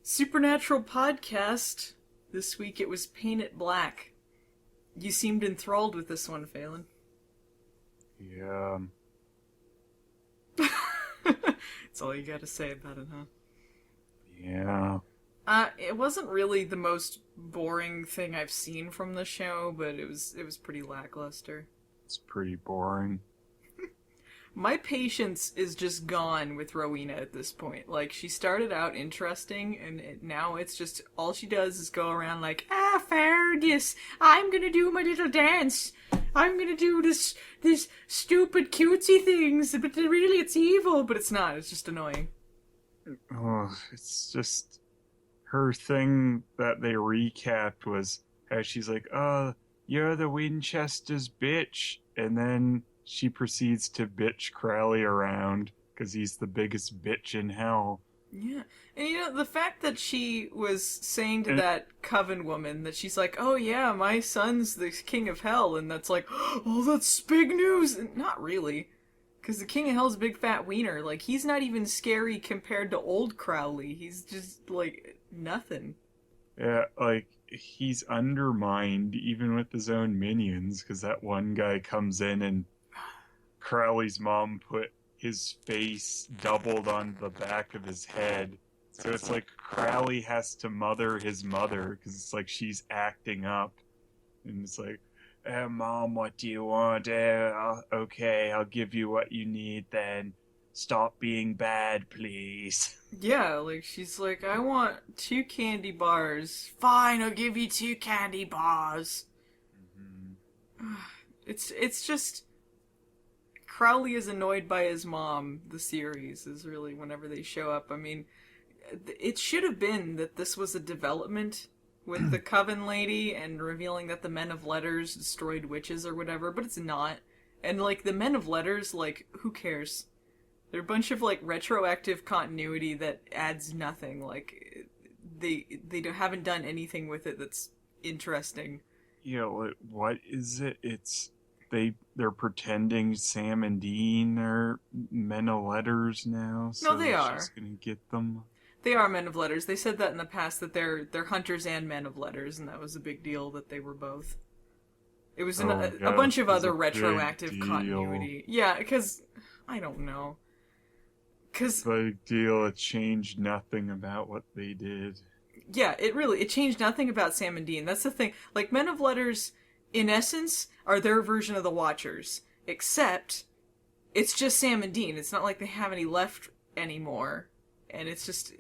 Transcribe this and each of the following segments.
Supernatural podcast. This week it was Paint It Black. You seemed enthralled with this one, Phelan. Yeah. That's all you gotta say about it, huh? Yeah. It wasn't really the most boring thing I've seen from the show, but it was pretty lackluster. It's pretty boring. My patience is just gone with Rowena at this point. Like, she started out interesting, and now it's just, all she does is go around like, Fergus, I'm gonna do my little dance. I'm gonna do this stupid cutesy things, but really it's evil. But it's not, it's just annoying. Oh, it's just... Her thing that they recapped was how she's like, you're the Winchester's bitch. And then she proceeds to bitch Crowley around because he's the biggest bitch in hell. Yeah. And the fact that she was saying to that Coven woman that she's like, oh yeah, my son's the king of hell, and that's like, oh, that's big news. And not really. Because the king of hell's a big fat wiener. Like, he's not even scary compared to old Crowley. He's just, like, nothing. Yeah, like, he's undermined even with his own minions, because that one guy comes in and Crowley's mom put his face doubled on the back of his head. So it's like Crowley has to mother his mother, because it's like she's acting up. And it's like, Mom, what do you want? Okay, I'll give you what you need then. Stop being bad, please. Yeah, like, she's like, I want 2 candy bars. Fine, I'll give you 2 candy bars. Mm-hmm. It's just... Crowley is annoyed by his mom, the series, is really whenever they show up. I mean, it should have been that this was a development with the Coven lady and revealing that the Men of Letters destroyed witches or whatever, but it's not. And, like, the Men of Letters, like, who cares? They're a bunch of, like, retroactive continuity that adds nothing. Like, they haven't done anything with it that's interesting. Yeah, what is it? It's... They're pretending Sam and Dean are Men of Letters now. So no, they are. She's gonna get them. They are Men of Letters. They said that in the past, that they're hunters and Men of Letters, and that was a big deal that they were both. It was a bunch of other retroactive continuity. Yeah, because I don't know. Big deal. It changed nothing about what they did. Yeah, it changed nothing about Sam and Dean. That's the thing. Like, Men of Letters, in essence, are their version of the Watchers, except it's just Sam and Dean. It's not like they have any left anymore, and it's just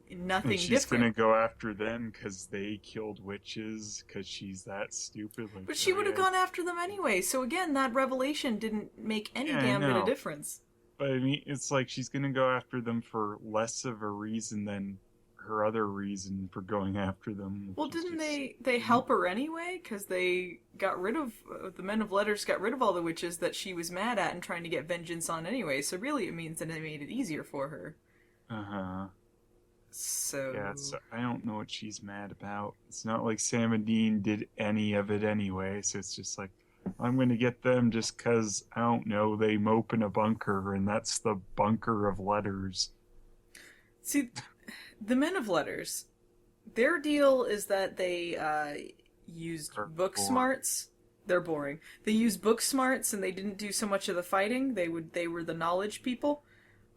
nothing and she's different. Gonna go after them because they killed witches, because she's that stupid. Like, but she would have gone after them anyway, so again, that revelation didn't make any damn bit of difference. But I mean, it's like she's gonna go after them for less of a reason than her other reason for going after them. Well, didn't they help her anyway? Because they got rid of... the Men of Letters got rid of all the witches that she was mad at and trying to get vengeance on anyway, so really it means that they made it easier for her. Uh-huh. So... Yeah, so I don't know what she's mad about. It's not like Sam and Dean did any of it anyway, so it's just like, I'm gonna get them just because, I don't know, they mope in a bunker, and that's the bunker of letters. See... The Men of Letters, their deal is that they used book smarts. They're boring. They used book smarts, and they didn't do so much of the fighting. They were the knowledge people.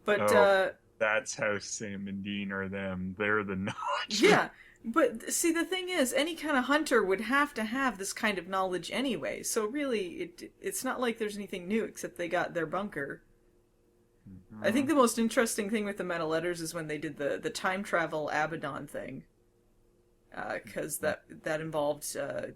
But that's how Sam and Dean are them. They're the knowledge. Yeah, but see, the thing is, any kind of hunter would have to have this kind of knowledge anyway. So really, it's not like there's anything new except they got their bunker. I think the most interesting thing with the Men of Letters is when they did the time travel Abaddon thing. Because that involved not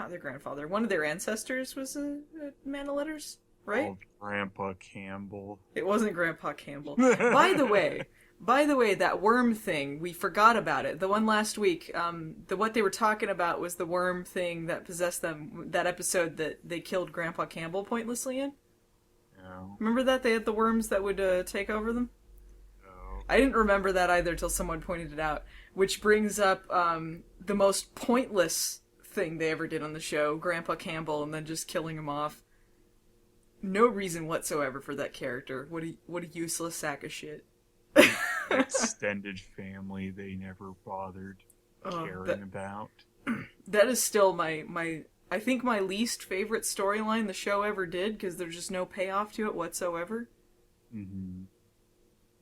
their grandfather, one of their ancestors was a Man of Letters, right? Oh, Grandpa Campbell. It wasn't Grandpa Campbell. By the way, that worm thing, we forgot about it. The one last week, what they were talking about was the worm thing that possessed them, that episode that they killed Grandpa Campbell pointlessly in. Remember that? They had the worms that would take over them? No. I didn't remember that either till someone pointed it out. Which brings up the most pointless thing they ever did on the show, Grandpa Campbell, and then just killing him off. No reason whatsoever for that character. What a useless sack of shit. extended family they never bothered caring about. That is still I think my least favorite storyline the show ever did, because there's just no payoff to it whatsoever. Hmm.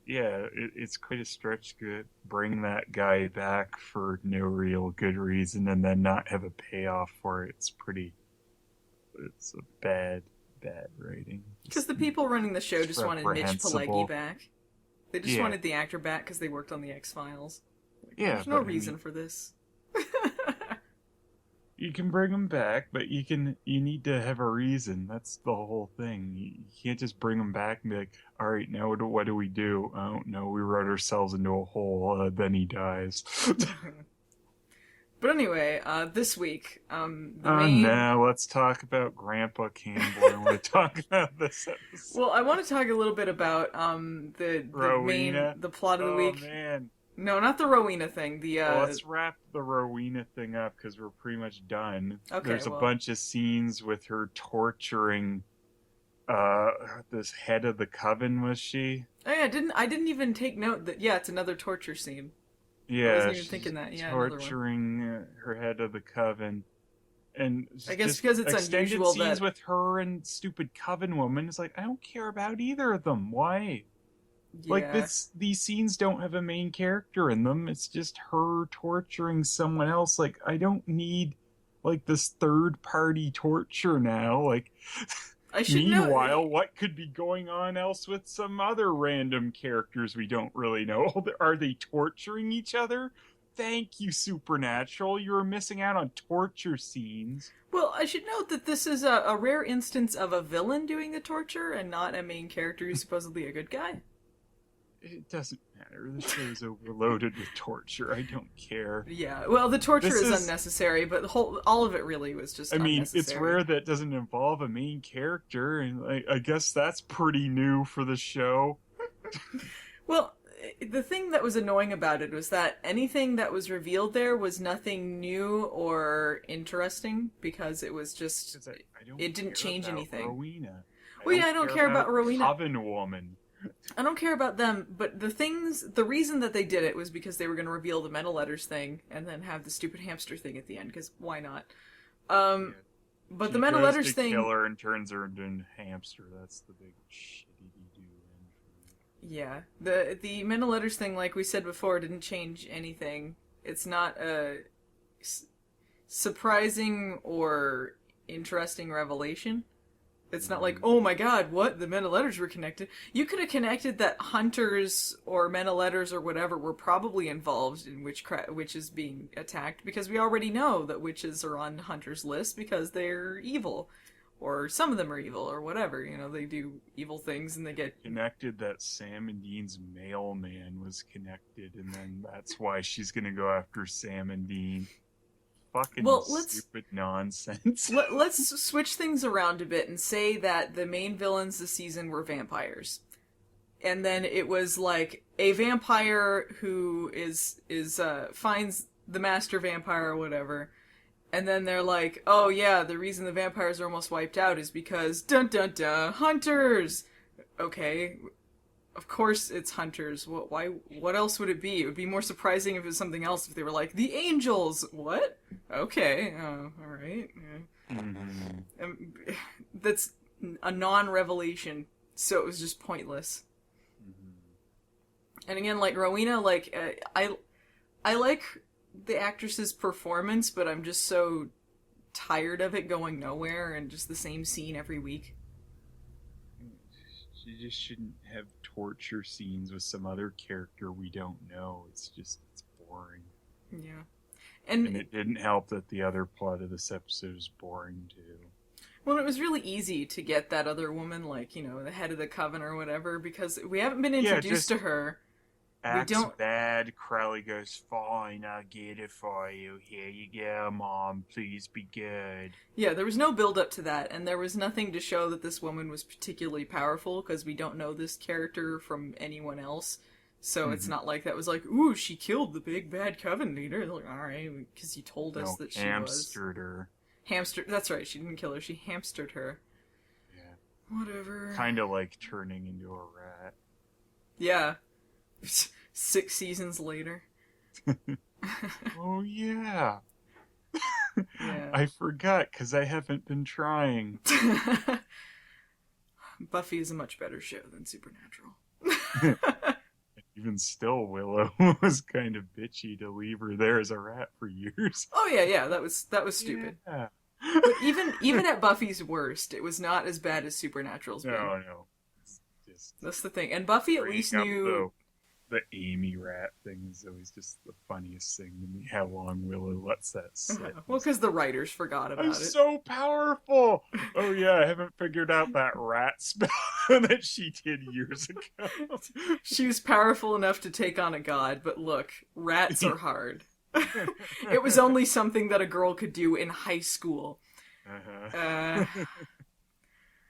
Yeah, it's quite a stretch to bring that guy back for no real good reason and then not have a payoff for it. It's a bad writing. Because the people running the show just wanted Mitch reprehensible. Pileggi back. They just Yeah. wanted the actor back because they worked on the X-Files. Yeah, There's no but reason for this. you can bring him back, but you need to have a reason. That's the whole thing. You can't just bring him back and be like, all right, now what do we do? Oh no, we wrote ourselves into a hole. Then he dies. But anyway, this week, the main... Now let's talk about Grandpa Campbell. I want to talk about this episode. Well, I want to talk a little bit about Rowena? the plot of the week. Oh man. No, not the Rowena thing. Well, let's wrap the Rowena thing up because we're pretty much done. Okay, There's a bunch of scenes with her torturing this head of the Coven, was she? Oh yeah, I didn't even take note that it's another torture scene. Yeah, I wasn't even thinking that. Yeah, torturing her head of the Coven. And I guess just because it's extended unusual scenes that with her and stupid Coven woman. It's like, I don't care about either of them. Why? Like these scenes don't have a main character in them. It's just her torturing someone else. Like, I don't need like this third party torture now. Like, I should meanwhile, what could be going on else with some other random characters we don't really know? Are they torturing each other? Thank you, Supernatural. You were missing out on torture scenes. Well, I should note that this is a rare instance of a villain doing the torture and not a main character who's supposedly a good guy. It doesn't matter. The show's overloaded with torture. I don't care. Yeah, well, the torture is unnecessary, but all of it really was just unnecessary. It's rare that it doesn't involve a main character, and I guess that's pretty new for the show. Well, the thing that was annoying about it was that anything that was revealed there was nothing new or interesting, because it was just... it didn't change anything. Rowena. I don't care about Rowena. Coven woman. I don't care about them, but the reason that they did it was because they were going to reveal the meta letters thing and then have the stupid hamster thing at the end, because why not? But the meta letters thing... kill her and turns her into a hamster. That's the big shitty-do. Yeah. The meta letters thing, like we said before, didn't change anything. It's not a surprising or interesting revelation. It's not like, oh my god, what? The meta letters were connected. You could have connected that hunters or meta letters or whatever were probably involved in witches being attacked, because we already know that witches are on hunters' list because they're evil. Or some of them are evil, or whatever. You know, they do evil things and they get... Connected that Sam and Dean's mailman was connected, and then that's why she's gonna go after Sam and Dean. Fucking stupid nonsense. Let's switch things around a bit and say that the main villains this season were vampires. And then it was like a vampire who finds the master vampire or whatever. And then they're like, oh yeah, the reason the vampires are almost wiped out is because dun dun dun hunters. Okay. Of course it's hunters. What else would it be? It would be more surprising if it was something else, if they were like, the angels! What? Okay. Alright. Yeah. Mm-hmm. That's a non-revelation, so it was just pointless. Mm-hmm. And again, like, Rowena, like, I like the actress's performance, but I'm just so tired of it going nowhere and just the same scene every week. She just shouldn't have torture scenes with some other character we don't know. It's boring. Yeah. And it didn't help that the other plot of this episode is boring too. Well, it was really easy to get that other woman, like, you know, the head of the Coven or whatever, because we haven't been introduced to her. Acts bad. Crowley goes, fine, I'll get it for you. Here you go, Mom. Please be good. Yeah, there was no build-up to that, and there was nothing to show that this woman was particularly powerful, because we don't know this character from anyone else. So it's not like that was like, ooh, she killed the big bad Coven leader. Like, alright, because you told us that she hamstered her. That's right, she didn't kill her, she hamstered her. Yeah. Whatever. Kind of like turning into a rat. Yeah. 6 seasons later. Oh, yeah. Yeah. I forgot, because I haven't been trying. Buffy is a much better show than Supernatural. Even still, Willow was kind of bitchy to leave her there as a rat for years. Oh yeah, that was stupid. Yeah. But even at Buffy's worst, it was not as bad as Supernatural's been. No. It's just That's the thing. And Buffy at least knew... The Amy rat thing is always just the funniest thing to me, how long Willow lets that sit. Well, because the writers forgot about I'm it. so powerful! Oh yeah, I haven't figured out that rat spell that she did years ago. She was powerful enough to take on a god, but look, rats are hard. It was only something that a girl could do in high school.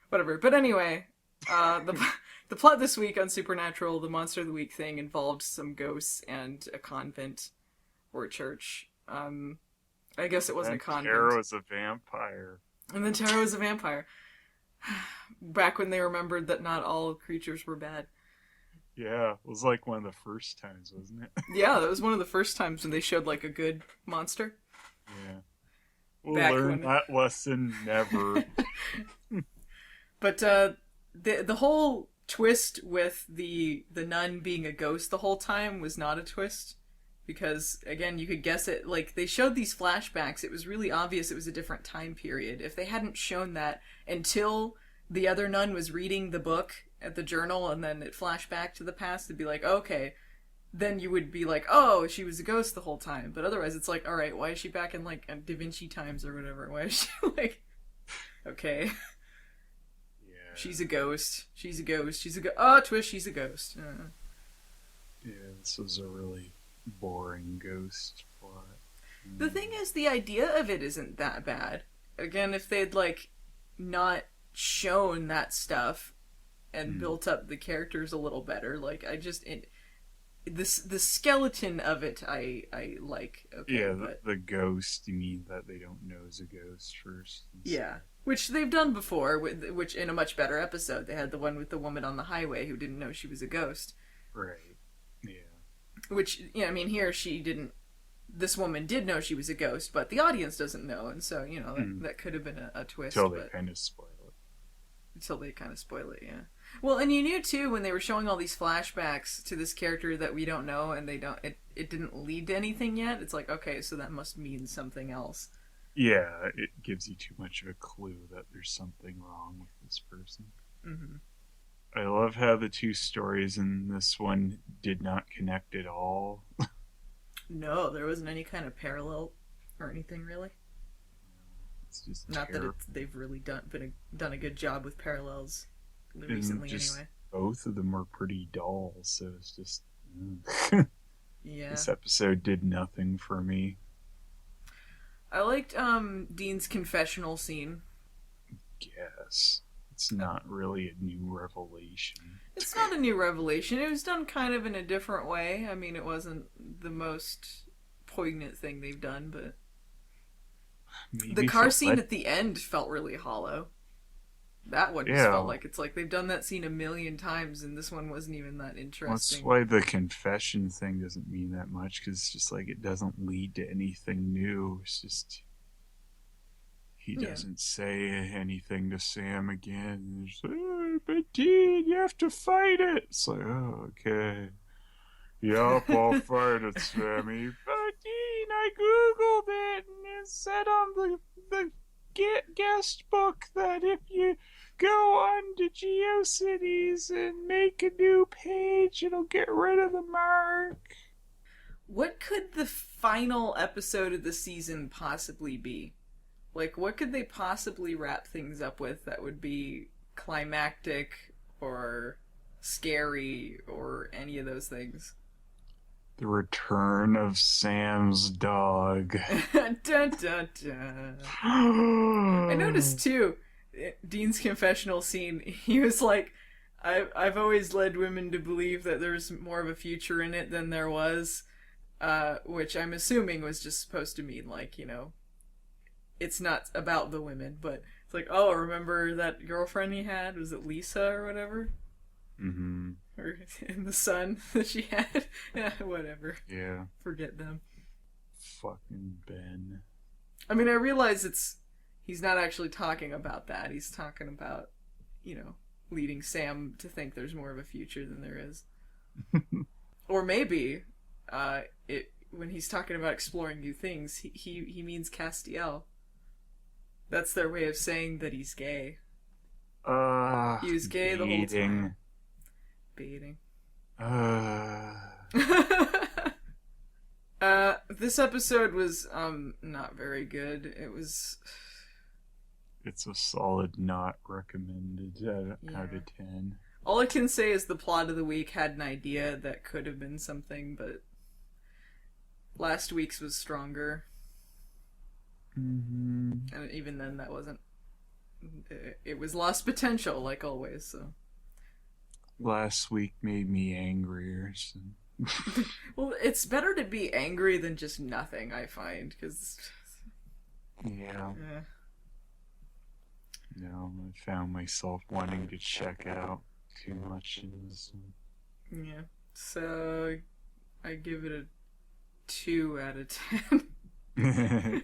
Whatever. But anyway, the plot this week on Supernatural, the Monster of the Week thing, involved some ghosts and a convent or a church. I guess it wasn't a convent. Tara was a vampire. And then Tara was a vampire. Back when they remembered that not all creatures were bad. Yeah, it was like one of the first times, wasn't it? Yeah, that was one of the first times when they showed like a good monster. Yeah. We'll learn that lesson never. But the whole twist with the nun being a ghost the whole time was not a twist. Because, again, you could guess it. Like, they showed these flashbacks. It was really obvious it was a different time period. If they hadn't shown that until the other nun was reading the book at the journal and then it flashed back to the past, it'd be like, okay. Then you would be like, oh, she was a ghost the whole time. But otherwise, it's like, alright, why is she back in, like, Da Vinci times or whatever? Why is she, like... Okay. Yeah. She's a ghost. She's a ghost. Oh, twist, she's a ghost. Yeah, this was a really... boring ghost plot. The thing is, the idea of it isn't that bad. Again, if they'd like not shown that stuff and built up the characters a little better, like the skeleton of it, I like. Okay, yeah, the ghost. You mean that they don't know is a ghost first? Yeah, which they've done before. Which in a much better episode, they had the one with the woman on the highway who didn't know she was a ghost. Right. Yeah. Which, you know, I mean, here she didn't... This woman did know she was a ghost, but the audience doesn't know, and so, you know, that could have been a twist. Until they kind of spoil it. Until they kind of spoil it, yeah. Well, and you knew, too, when they were showing all these flashbacks to this character that we don't know, and it didn't lead to anything yet, it's like, okay, so that must mean something else. Yeah, it gives you too much of a clue that there's something wrong with this person. Mm-hmm. I love how the two stories in this one did not connect at all. No, there wasn't any kind of parallel or anything, really. It's just not that they've really done a good job with parallels recently, anyway. Both of them were pretty dull, so it's just... Yeah. This episode did nothing for me. I liked Dean's confessional scene. Guess. It's not really a new revelation. It's not a new revelation. It was done kind of in a different way. I mean, it wasn't the most poignant thing they've done, but... Maybe the car scene at the end felt really hollow. That one just felt like it's like they've done that scene a million times, and this one wasn't even that interesting. That's why the confession thing doesn't mean that much, because it's just like it doesn't lead to anything new. It's just... He doesn't say anything to Sam again. He's like, oh, but Dean, you have to fight it. It's like, oh, okay. Yep, I'll fight it, Sammy. But Dean, I Googled it, and it said on the guest book that if you go on to GeoCities and make a new page, it'll get rid of the mark. What could the final episode of the season possibly be? Like, what could they possibly wrap things up with that would be climactic or scary or any of those things? The return of Sam's dog. Dun, dun, dun. I noticed, too, Dean's confessional scene, he was like, I've always led women to believe that there's more of a future in it than there was, which I'm assuming was just supposed to mean, like, you know, it's not about the women, but it's like, oh, remember that girlfriend he had? Was it Lisa or whatever? Mm-hmm. or in the sun that she had. Yeah, whatever. Yeah. Forget them. Fucking Ben. I mean, I realize he's not actually talking about that. He's talking about, leading Sam to think there's more of a future than there is. Or maybe, when he's talking about exploring new things, he means Castiel. That's their way of saying that he's gay. He was gay the whole time. Baiting. This episode was not very good. It's a solid not recommended out of 10. All I can say is the plot of the week had an idea that could have been something, but last week's was stronger. Mm-hmm. And even then, that wasn't. It was lost potential, like always. So last week made me angrier. So. Well, it's better to be angry than just nothing, I find, because yeah. No, I found myself wanting to check out too much in this one. Yeah. So I give it a 2 out of 10.